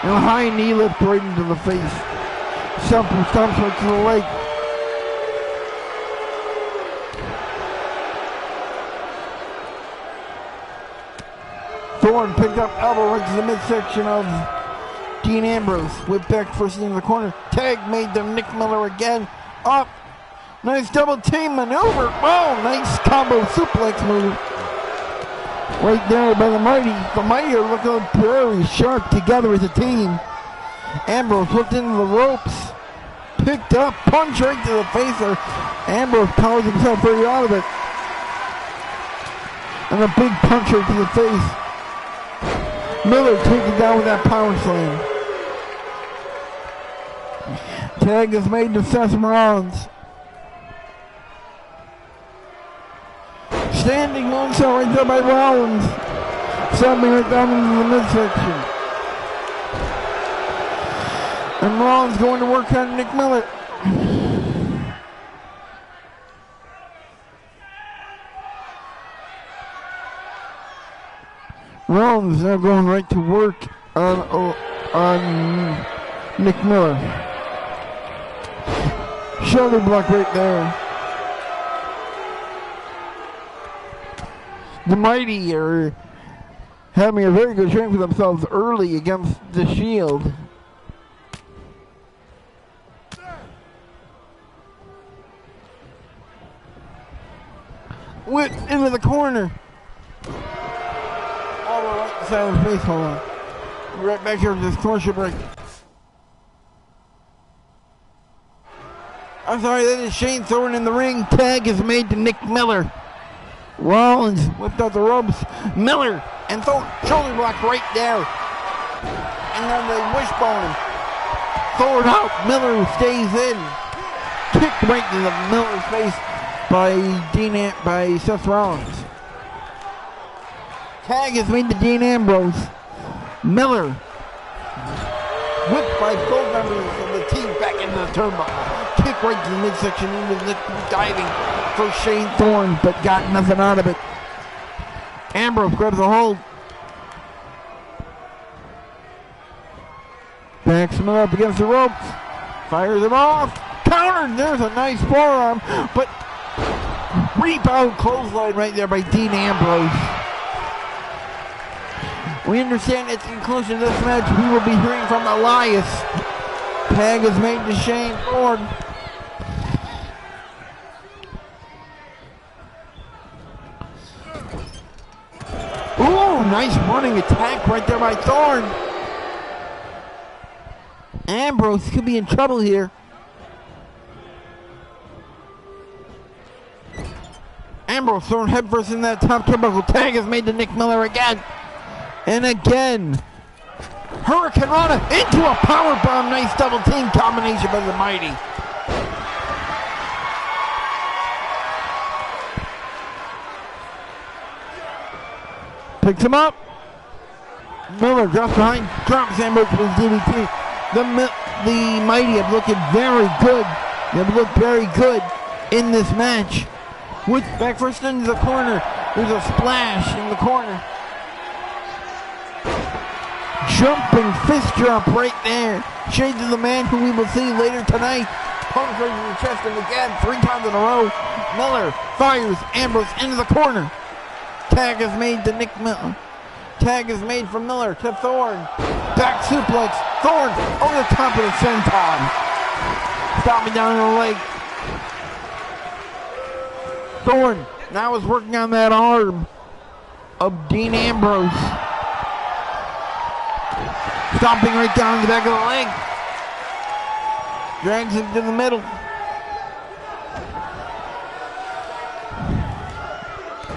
And a high knee lift right into the face. Stomps right to the leg. Thorne picked up elbow right to the midsection of Dean Ambrose. Whipped back first into the corner. Tag made to Nick Miller again. Up. Nice double team maneuver. Oh, nice combo suplex move. Right there by the Mighty. The Mighty are looking very sharp together as a team. Ambrose hooked into the ropes. Picked up. Punch right to the face there. Ambrose powers himself right out of it. And a big punch right to the face. Miller taken down with that power slam. Tag is made to Seth Rollins. Standing moonsault right there by Rollins. Something right down into the midsection. And Rollins going to work on Nick Miller. Rollins now going right to work on Nick Miller. Shoulder block right there. The Mighty are having a very good showing for themselves early against the Shield. Whip into the corner. All the right side of the face, hold on. Right back here with this commercial break. I'm sorry, that is Shane Thorne in the ring. Tag is made to Nick Miller. Rollins whipped out the ropes. Miller and Thorne, shoulder block right there. And then the wishbone. Thorne out, Miller stays in. Kick right to the Miller's face by Seth Rollins. Tag is made to Dean Ambrose. Miller whipped by both members of the team back into the turnbuckle. Kick right to the midsection into the diving for Shane Thorne, but got nothing out of it. Ambrose grabs a hold. Backs him up against the ropes. Fires him off. Countered. There's a nice forearm, but Rebound clothesline right there by Dean Ambrose. We understand at the conclusion of this match, we will be hearing from Elias. Tag is made to Shane Thorne. Ooh, nice running attack right there by Thorne. Ambrose could be in trouble here. Ambrose thrown headfirst in that top turnbuckle. Tag is made to Nick Miller again. And again. Hurricane Rana into a powerbomb. Nice double team combination by the Mighty. Picks him up. Miller drops behind. Drops Ambrose with his DDT. The Mighty have looked very good. They've looked very good in this match. With back first into the corner. There's a splash in the corner. Jumping fist drop right there. Shades of the man who we will see later tonight. Punch right in the chest and again 3 times in a row. Miller fires Ambrose into the corner. Tag is made to Nick Miller. Tag is made from Miller to Thorne. Back suplex. Thorne over the top of the senton. Stopping down the leg. Thorne now is working on that arm of Dean Ambrose. Stomping right down the back of the leg. Drags him to the middle.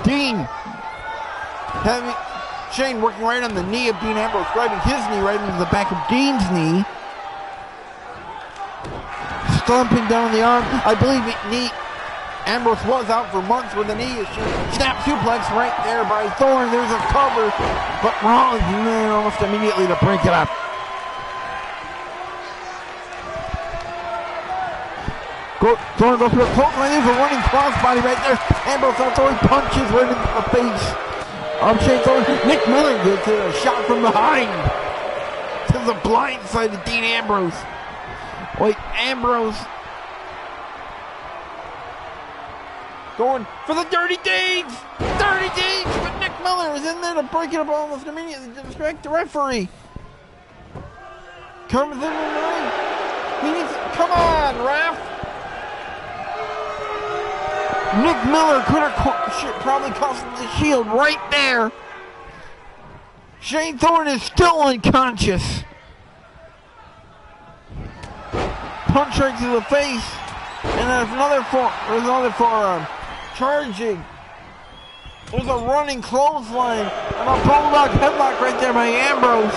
Dean. Shane working right on the knee of Dean Ambrose, driving his knee right into the back of Dean's knee. Stomping down the arm. I believe Ambrose was out for months with a knee issue. Snap suplex right there by Thorne. There's a cover, but Rollins is there almost immediately to break it up. Thorne goes for a clothesline. There's a running crossbody right there. Ambrose throwing punches right into the face of Shane Thorne. Nick Miller gets a shot from behind to the blind side of Dean Ambrose. Wait, Ambrose going for the Dirty Deeds! Dirty Deeds! But Nick Miller is in there to break it up almost immediately to distract the referee. Comes in the ring. He needs to, come on, ref! Nick Miller could have probably cost him the Shield right there. Shane Thorne is still unconscious. Punch right to the face. And there's another forearm. Charging. There's a running clothesline. And a bulldog headlock right there by Ambrose.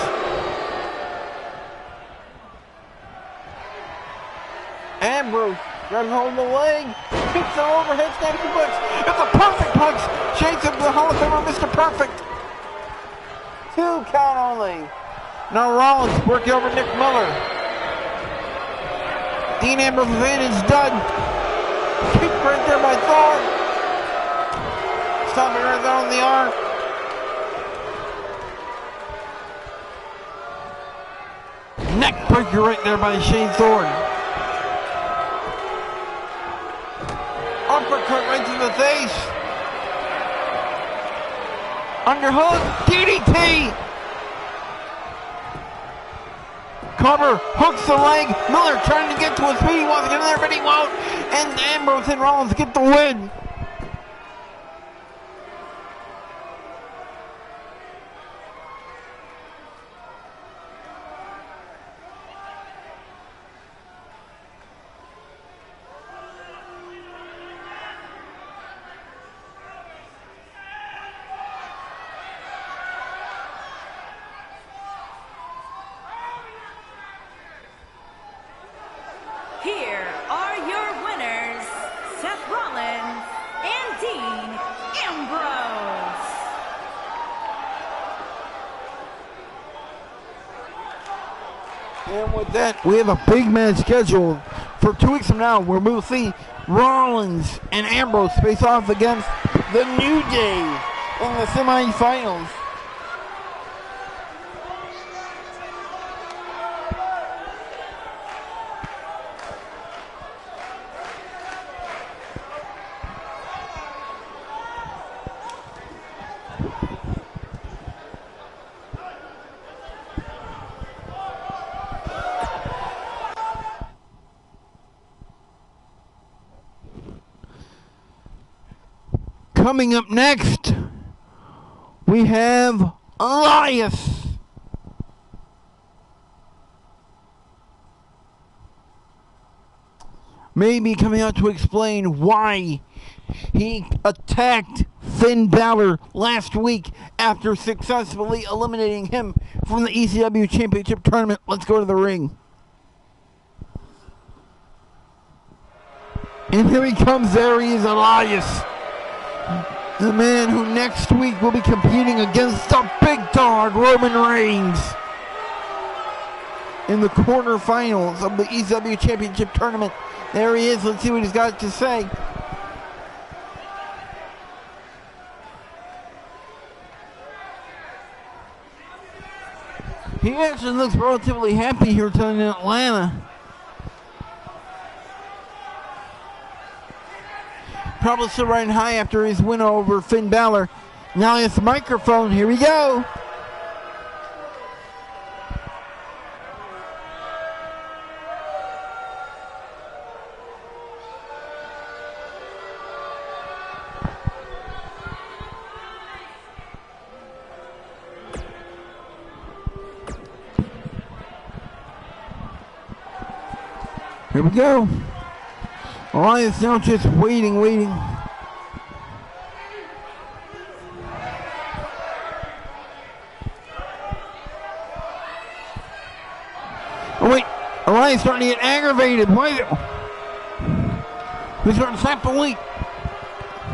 Ambrose grabs hold of the leg. Kicks the overhead snap suplex. It's a perfect punch. Shakes up the Hall of Famer, Mr. Perfect. 2 count only. Now Rollins working over Nick Miller. Dean Ambrose's advantage done. Kick right there by Thorne. Stomping right there on the arm. Neck breaker right there by Shane Thorne. Uppercut right to the face. Underhook, DDT. Cover, hooks the leg. Miller trying to get to his feet. He wants to get in there, but he won't. And Ambrose and Rollins get the win. Here are your winners, Seth Rollins and Dean Ambrose. And with that, we have a big match scheduled for 2 weeks from now where we'll see Rollins and Ambrose face off against the New Day in the semifinals. Coming up next, we have Elias. Maybe coming out to explain why he attacked Finn Balor last week after successfully eliminating him from the ECW Championship Tournament. Let's go to the ring. And here he comes. There he is, Elias. The man who next week will be competing against the big dog, Roman Reigns, in the quarterfinals of the ECW Championship Tournament. There he is. Let's see what he's got to say. He actually looks relatively happy here tonight in Atlanta. Probably still riding high after his win over Finn Balor. Now it's microphone. Here we go. Here we go. Elias now just waiting. Oh wait, Elias starting to get aggravated. Why? He's starting to slap the weight.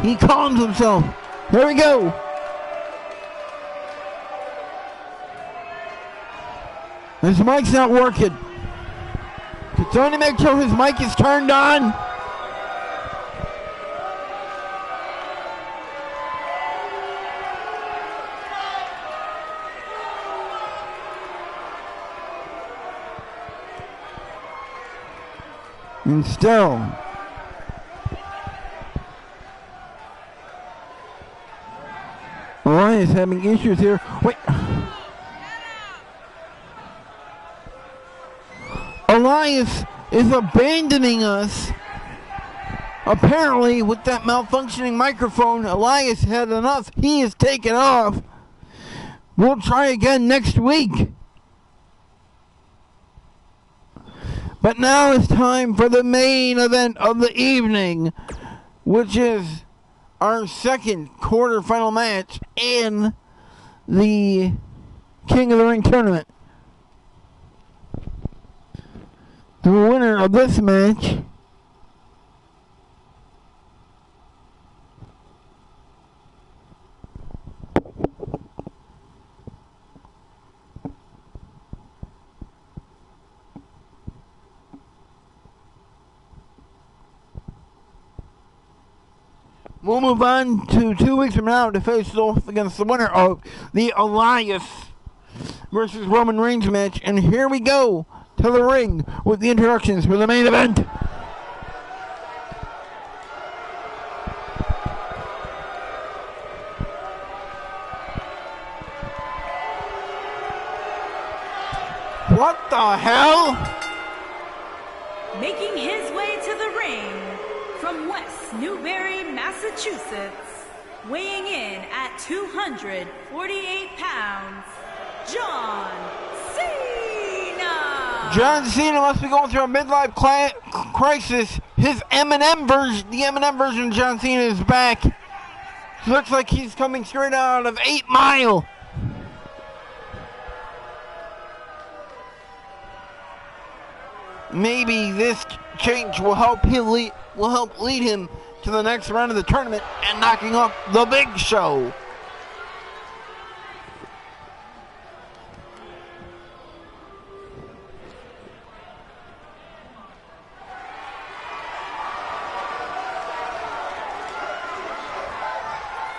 He calms himself. There we go. His mic's not working. Can Tony make sure his mic is turned on? And still, Elias having issues here. Wait. Elias is abandoning us. Apparently, with that malfunctioning microphone, Elias had enough. He is taken off. We'll try again next week. But now it's time for the main event of the evening, which is our second quarterfinal match in the King of the Ring tournament. The winner of this match we'll move on to 2 weeks from now to face off against the winner of the Elias versus Roman Reigns match. And here we go to the ring with the introductions for the main event. What the hell? Making his way to the ring from West Newbury, Massachusetts, weighing in at 248 pounds, John Cena. John Cena must be going through a midlife crisis. His Eminem version, the Eminem version of John Cena is back. Looks like he's coming straight out of 8 Mile. Maybe this change will help lead him to the next round of the tournament and knocking off the Big Show.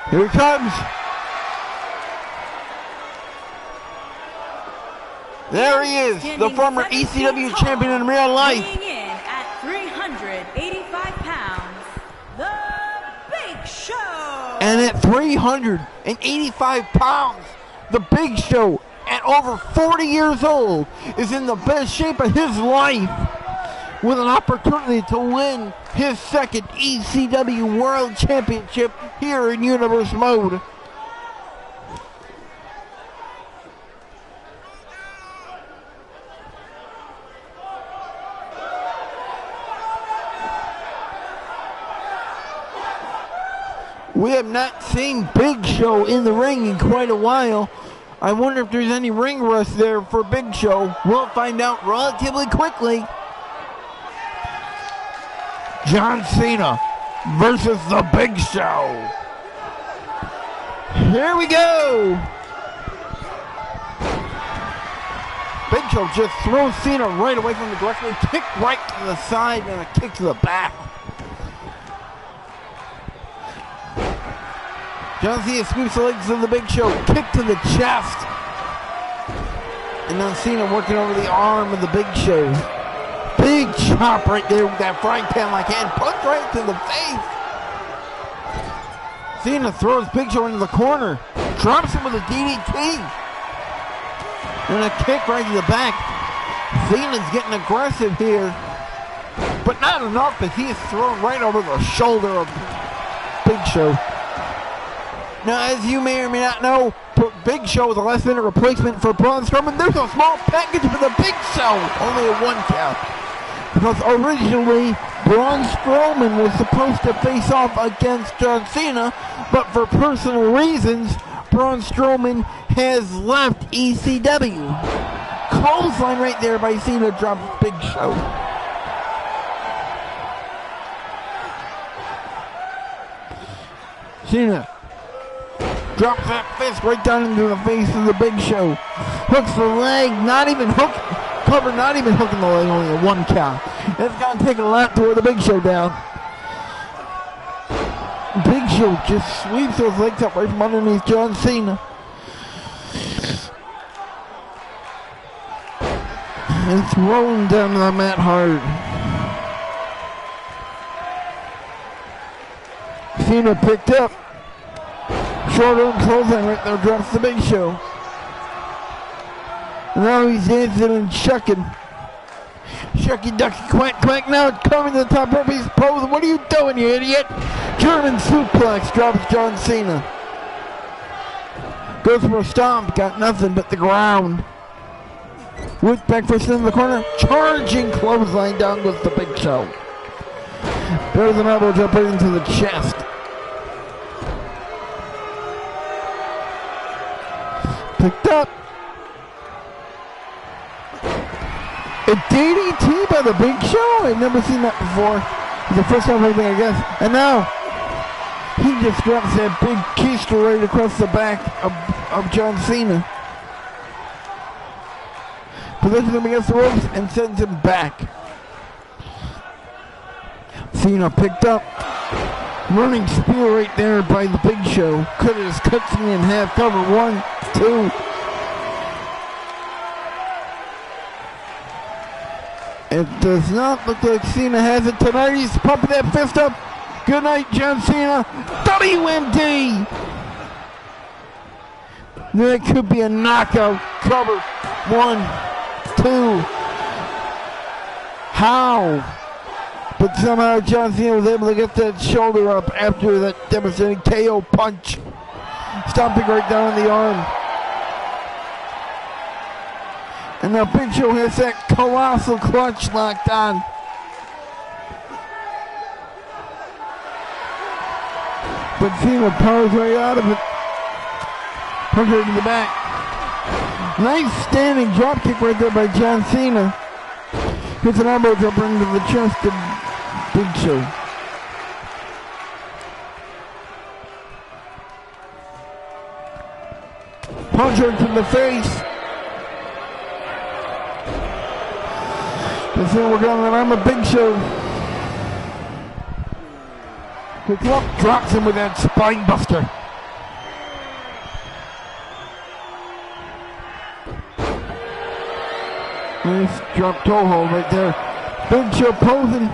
Here he comes. There he is, the former ECW champion in real life. Weighing in at 385 pounds, the Big Show. And at 385 pounds, the Big Show, at over 40 years old, is in the best shape of his life with an opportunity to win his second ECW World Championship here in Universe Mode. We have not seen Big Show in the ring in quite a while. I wonder if there's any ring rust there for Big Show. We'll find out relatively quickly. John Cena versus the Big Show. Here we go. Big Show just throws Cena right away from the directly, kick right to the side and a kick to the back. John Cena sweeps the legs of the Big Show, kick to the chest. And then Cena working over the arm of the Big Show. Big chop right there with that frying pan-like hand, punch right to the face. Cena throws Big Show into the corner, drops him with a DDT. And a kick right to the back. Cena's getting aggressive here, but not enough, but he is thrown right over the shoulder of Big Show. Now, as you may or may not know, Big Show is a last-minute replacement for Braun Strowman. There's a small package for the Big Show, only a 1 count. Because originally, Braun Strowman was supposed to face off against John Cena, but for personal reasons, Braun Strowman has left ECW. Clothesline right there by Cena drops Big Show. Cena drops that fist right down into the face of the Big Show. Hooks the leg, not even hooking the leg, only a 1 count. It's gonna take a lot to wear the Big Show down. Big Show just sweeps those legs up right from underneath John Cena. It's rolling down the mat hard. Cena picked up. Short arm clothesline right there, drops the Big Show. And now he's dancing and shucking. Shucky ducky quack quack, now coming to the top rope, he's posing. What are you doing, you idiot? German suplex drops John Cena. Goes for a stomp, got nothing but the ground. Whip back first in the corner, charging clothesline down goes the Big Show. There's an elbow drop right into the chest. Picked up. A DDT by the Big Show? I've never seen that before. It's the first time I think, I guess. And now, he just drops that big keister right across the back of John Cena. Positions him against the ropes and sends him back. Cena picked up. Running spear right there by the Big Show. Could have just cut Cena in half. Cover 1, 2. It does not look like Cena has it tonight. He's pumping that fist up. Good night, John Cena. WMD. That could be a knockout. Cover 1, 2. How? But somehow John Cena was able to get that shoulder up after that devastating KO punch. Stomping right down the arm. And now Big Show has that colossal clutch locked on. But Cena powers right out of it. Punch her to the back. Nice standing drop kick right there by John Cena. Hits an elbow drop into the chest of Big Show. Punch her to the face. This thing we're going on a Big Show. Picks up, drops him with that spine buster. Nice drop toe hold right there. Big Show posing.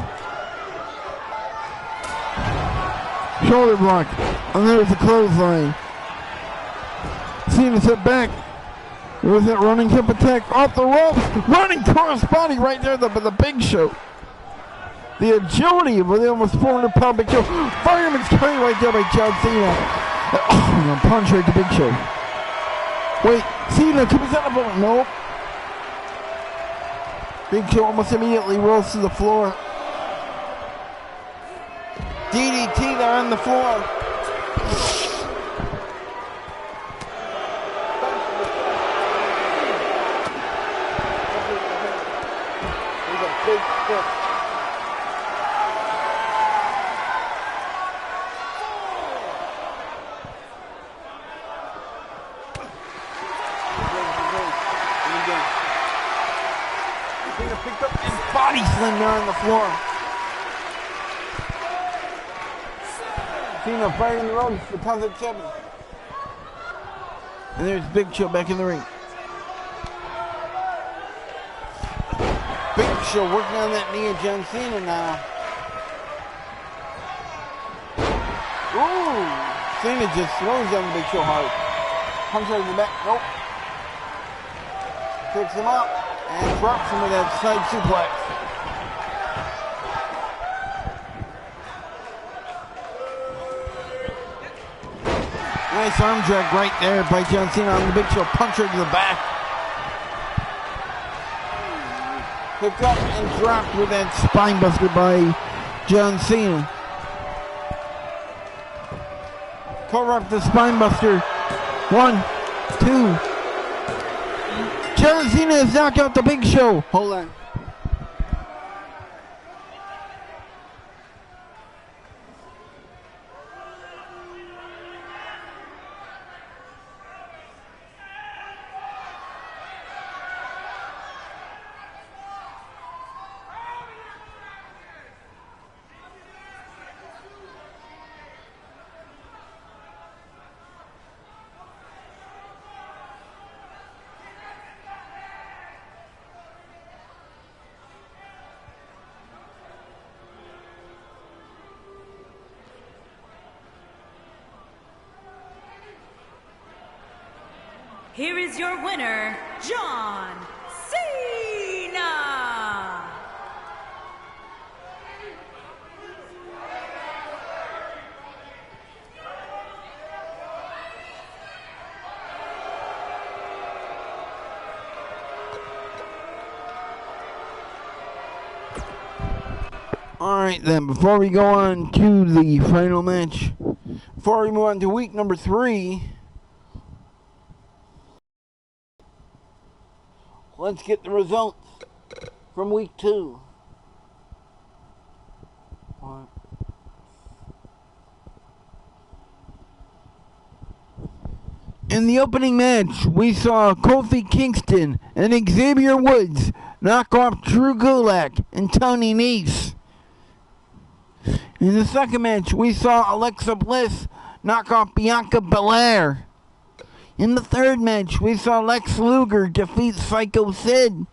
Shoulder block. And there's the clothesline. Cena set back. There's that running hip attack off the ropes. Running crossbody right there by the Big Show. The agility of the almost 400-pound Big Show. Fireman's carry right there by John Cena. Oh, punch right to Big Show. Wait, Cena comes out of it. Nope. Big Show almost immediately rolls to the floor. DDT there on the floor. Big stick. Cena picked up his body slam there on the floor. Cena fighting the ropes for tons of 7. And there's Big Show back in the ring. Big Show working on that knee of John Cena now. Ooh! Cena just throws on the Big Show hard. Punch right in the back. Nope. Picks him up and drops him with that side suplex. Nice arm drag right there by John Cena on the Big Show. Punch right to the back. Picked up and dropped with that spine buster by John Cena. Cover up the spine buster. 1, 2. John Cena has knocked out the Big Show. Hold on. Here is your winner, John Cena! Alright then, before we go on to the final match, before we move on to week number 3, let's get the results from week 2. In the opening match, we saw Kofi Kingston and Xavier Woods knock off Drew Gulak and Tony Nese. In the second match, we saw Alexa Bliss knock off Bianca Belair. In the third match, we saw Lex Luger defeat Psycho Sid.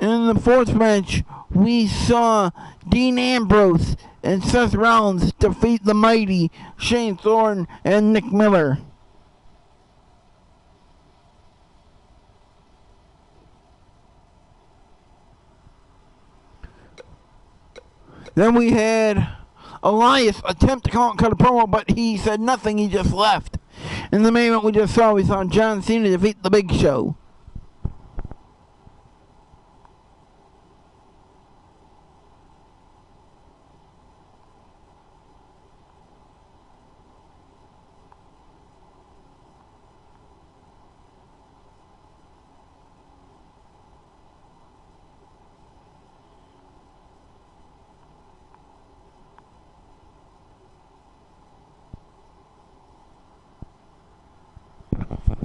And in the fourth match, we saw Dean Ambrose and Seth Rollins defeat the mighty Shane Thorne and Nick Miller. Then we had Elias attempt to cut a promo, but he said nothing, he just left. In the main event we just saw, we saw John Cena defeat the Big Show.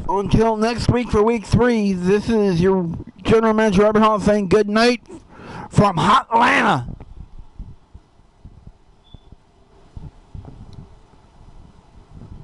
Until next week for week 3, this is your general manager, Robert Hall, saying good night from Hot Atlanta.